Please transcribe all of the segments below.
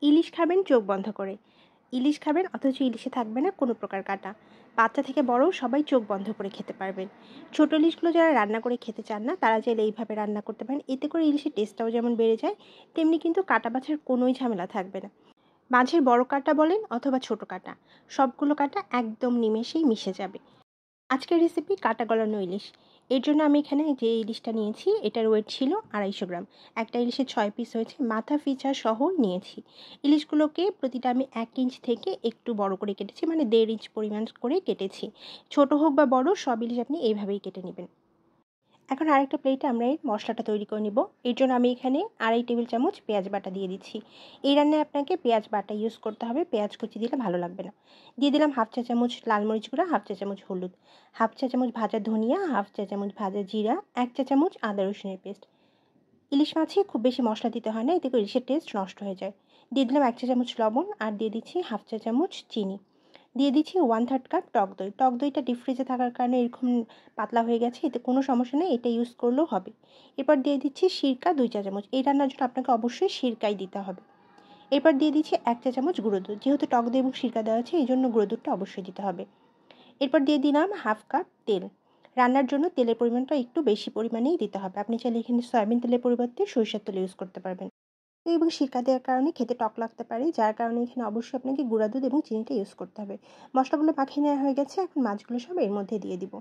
ইলিশ খাবেন চোখ বন্ধ করে। ইলিশ খাবেন অথচ ইলিশে থাকবে না কোনো প্রকার কাঁটা। বাচ্চা থেকে বড় সবাই চোখ বন্ধ করে খেতে পারবেন। ছোট ইলিশগুলো যারা রান্না করে খেতে চান না তারা চাইলে এইভাবে রান্না করতে পারেন। এতে করে ইলিশের টেস্টটাও যেমন বেড়ে যায়, তেমনি কিন্তু কাঁটা বাছার কোনোই ঝামেলা থাকবে না। মাঝের বড় কাঁটা বলেন অথবা ছোট কাঁটা, সবগুলো কাঁটা একদম নিমেষেই মিশে যাবে। আজকের রেসিপি কাঁটা গলানো ইলিশ। এর জন্য আমি এখানে যে ইলিশটা নিয়েছি এটার ওয়েট ছিল 250 গ্রাম। একটা ইলিশের 6 পিস হয়েছে, মাথা ফিচা সহ নিয়েছি। ইলিশগুলোকে প্রতিটা আমি 1 ইঞ্চ থেকে একটু বড় করে কেটেছি, মানে 1.5 ইঞ্চ পরিমাণ করে কেটেছি। ছোট হোক বা বড়, সব ইলিশ আপনি এইভাবেই কেটে নেবেন। এখন আরেকটা প্লেটে আমরা এই মশলাটা তৈরি করে নিব। এর জন্য আমি এখানে 2.5 টেবিল চামচ পেঁয়াজ বাটা দিয়ে দিচ্ছি। এই রান্নায় আপনাকে পেঁয়াজ বাটা ইউজ করতে হবে, পেঁয়াজ কুচি দিলে ভালো লাগবে না। দিয়ে দিলাম 1/2 চা চামচ লাল মরিচ গুঁড়া, 1/2 চা চামচ হলুদ, 1/2 চা চামচ ভাজা ধনিয়া, 1/2 চা চামচ ভাজা জিরা, 1 চা চামচ আদা রসুনের পেস্ট। ইলিশ মাছে খুব বেশি মশলা দিতে হয় না, এতে করে ইলিশের টেস্ট নষ্ট হয়ে যায়। দিয়ে দিলাম 1 চা চামচ লবণ আর দিয়ে দিচ্ছি 1/2 চা চামচ চিনি। দিয়ে দিচ্ছি 1/3 কাপ টক দই। টক দইটা ডিপ ফ্রিজে থাকার কারণে এরকম পাতলা হয়ে গেছে, এতে কোনো সমস্যা নেই, এটা ইউজ করলেও হবে। এরপর দিয়ে দিচ্ছি সিরকা 2 চা চামচ। এই রান্নার জন্য আপনাকে অবশ্যই সিরকাই দিতে হবে। এরপর দিয়ে দিচ্ছি 1 চা চামচ গুঁড়ো দুধ। যেহেতু টক দই এবং সিরকা দেওয়া আছে এই জন্য গুঁড়ো দুধটা অবশ্যই দিতে হবে। এরপর দিয়ে দিলাম 1/2 কাপ তেল। রান্নার জন্য তেলের পরিমাণটা একটু বেশি পরিমাণেই দিতে হবে। আপনি চাইলে এখানে সয়াবিন তেলের পরিবর্তে সরিষার তেল ইউজ করতে পারবেন। এবং সিরকা দেওয়ার কারণে খেতে টক লাগতে পারে, যার কারণে এখানে অবশ্যই আপনাকে গুঁড়া দুধ এবং চিনিটা ইউজ করতে হবে। মশলাগুলো মাখিয়ে নেওয়া হয়ে গেছে, এখন মাছগুলো সব এর মধ্যে দিয়ে দিব।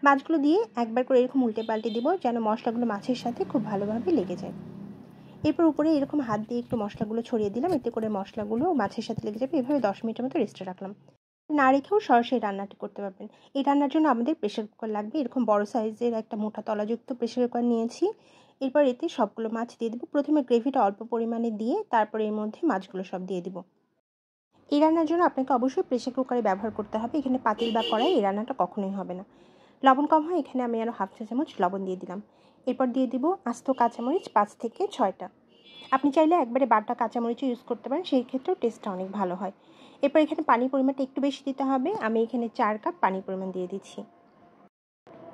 মাছগুলো দিয়ে একবার করে এরকম উল্টে পাল্টে দিব, যেন মশলাগুলো মাছের সাথে খুব ভালোভাবে লেগে যায়। এরপর উপরে এরকম হাত দিয়ে একটু মশলাগুলো ছড়িয়ে দিলাম, এতে করে মশলাগুলো মাছের সাথে লেগে যাবে। এভাবে 10 মিনিটের মতো রেস্টে রাখলাম। না রেখেও সরাসরি রান্নাটি করতে পারবেন। এই রান্নার জন্য আমাদের প্রেশার কুকার লাগবে। এরকম বড় সাইজের একটা মোটা তলাযুক্ত প্রেশার কুকার নিয়েছি। এরপর এতে সবগুলো মাছ দিয়ে দেবো। প্রথমে গ্রেভিটা অল্প পরিমাণে দিয়ে তারপরে এর মধ্যে মাছগুলো সব দিয়ে দিব। এই রান্নার জন্য আপনাকে অবশ্যই প্রেশার কুকারে ব্যবহার করতে হবে। এখানে পাতিল বা কড়াই এই রান্নাটা কখনোই হবে না। লবণ কম হয়, এখানে আমি আরও 1/2 চা চামচ লবণ দিয়ে দিলাম। এরপর দিয়ে দিব আস্ত কাঁচামরিচ 5 থেকে 6টা। আপনি চাইলে একবারে বাটা কাঁচামরিচও ইউজ করতে পারেন, সেই ক্ষেত্রেও টেস্টটা অনেক ভালো হয়। এরপর এখানে পানির পরিমাণটা একটু বেশি দিতে হবে। আমি এখানে 4 কাপ পানির পরিমাণ দিয়ে দিচ্ছি।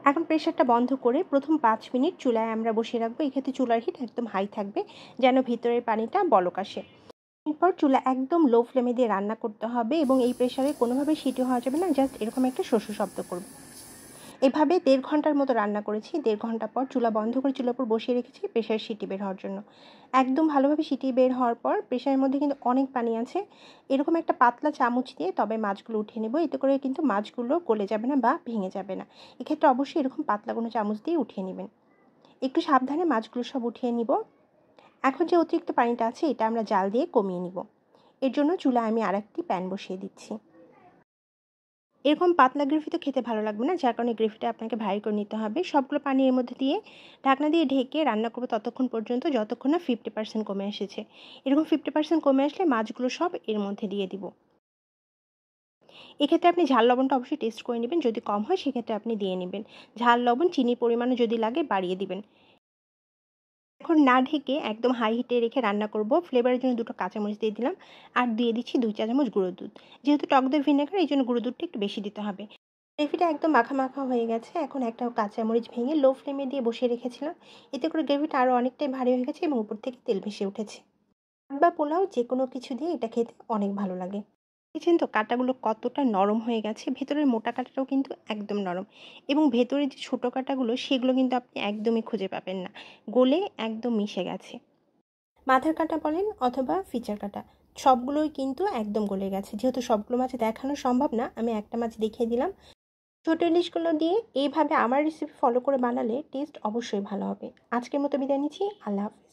এখন প্রেশারটা বন্ধ করে প্রথম 5 মিনিট চুলায় আমরা বসিয়ে রাখবো। এক্ষেত্রে চুলার হিট একদম হাই থাকবে, যেন ভিতরের পানিটা বলক আসে। এরপর চুলা একদম লো ফ্লেমে দিয়ে রান্না করতে হবে এবং এই প্রেশারে কোনোভাবে সিটি হওয়া যাবে না, জাস্ট এরকম একটা শস্য শব্দ করবে। এভাবে 1.5 ঘন্টার মতো রান্না করেছি। 1.5 ঘন্টা পর চুলা বন্ধ করে চুলার উপর বসিয়ে রেখেছি প্রেশার সিটি বের হওয়ার জন্য। একদম ভালোভাবে সিটি বের হওয়ার পর প্রেশারের মধ্যে কিন্তু অনেক পানি আছে। এরকম একটা পাতলা চামচ দিয়ে তবে মাছগুলো উঠিয়ে নেব, এতে করে কিন্তু মাছগুলো গলে যাবে না বা ভেঙে যাবে না। এক্ষেত্রে অবশ্যই এরকম পাতলা কোনো চামচ দিয়ে উঠিয়ে নেবেন। একটু সাবধানে মাছগুলো সব উঠিয়ে নিব। এখন যে অতিরিক্ত পানিটা আছে এটা আমরা জাল দিয়ে কমিয়ে নিব। এর জন্য চুলায় আমি আরেকটি প্যান বসিয়ে দিচ্ছি। এরকম পাতলা গ্রেভি তো খেতে ভালো লাগবে না, যার কারণে গ্রেভিটা আপনাকে ভারী করে নিতে হবে। সবগুলো পানি এর মধ্যে দিয়ে ঢাকনা দিয়ে ঢেকে রান্না করবো ততক্ষণ পর্যন্ত যতক্ষণ না 50% কমে এসেছে। এরকম 50% কমে আসলে মাছগুলো সব এর মধ্যে দিয়ে দিব। এক্ষেত্রে আপনি ঝাল লবণটা অবশ্যই টেস্ট করে নেবেন, যদি কম হয় সেক্ষেত্রে আপনি দিয়ে নেবেন। ঝাল লবণ চিনির পরিমাণও যদি লাগে বাড়িয়ে দিবেন। এখন না ঢেকে একদম হাই হিটে রেখে রান্না করব। ফ্লেভারের জন্য 2টো কাঁচামরিচ দিয়ে দিলাম আর দিয়ে দিচ্ছি 2 চা চামচ গুঁড়ো দুধ। যেহেতু টক দই ভিনেগার এই জন্য গুঁড়ো দুধটা একটু বেশি দিতে হবে। গ্রেভিটা একদম মাখা মাখা হয়ে গেছে। এখন একটা কাঁচামরিচ ভেঙে লো ফ্লেমে দিয়ে বসিয়ে রেখেছিলাম। এতে করে গ্রেভিটা আরও অনেকটাই ভারী হয়ে গেছে এবং উপর থেকে তেল ভেসে উঠেছে। ভাত বা পোলাও যে কোনো কিছু দিয়ে এটা খেতে অনেক ভালো লাগে। দেখছেন তো কাঁটাগুলো কতটা নরম হয়ে গেছে। ভেতরের মোটা কাঁটাটাও কিন্তু একদম নরম এবং ভেতরে যে ছোটো কাঁটাগুলো সেগুলো কিন্তু আপনি একদমই খুঁজে পাবেন না, গলে একদম মিশে গেছে। মাথার কাঁটা বলেন অথবা ফিচার কাঁটা, সবগুলোই কিন্তু একদম গলে গেছে। যেহেতু সবগুলো মাছ দেখানো সম্ভব না, আমি একটা মাছ দেখিয়ে দিলাম। ছোটো ইলিশগুলো দিয়ে এইভাবে আমার রেসিপি ফলো করে বানালে টেস্ট অবশ্যই ভালো হবে। আজকের মতো বিদায় নিচ্ছি। আল্লাহ হাফেজ।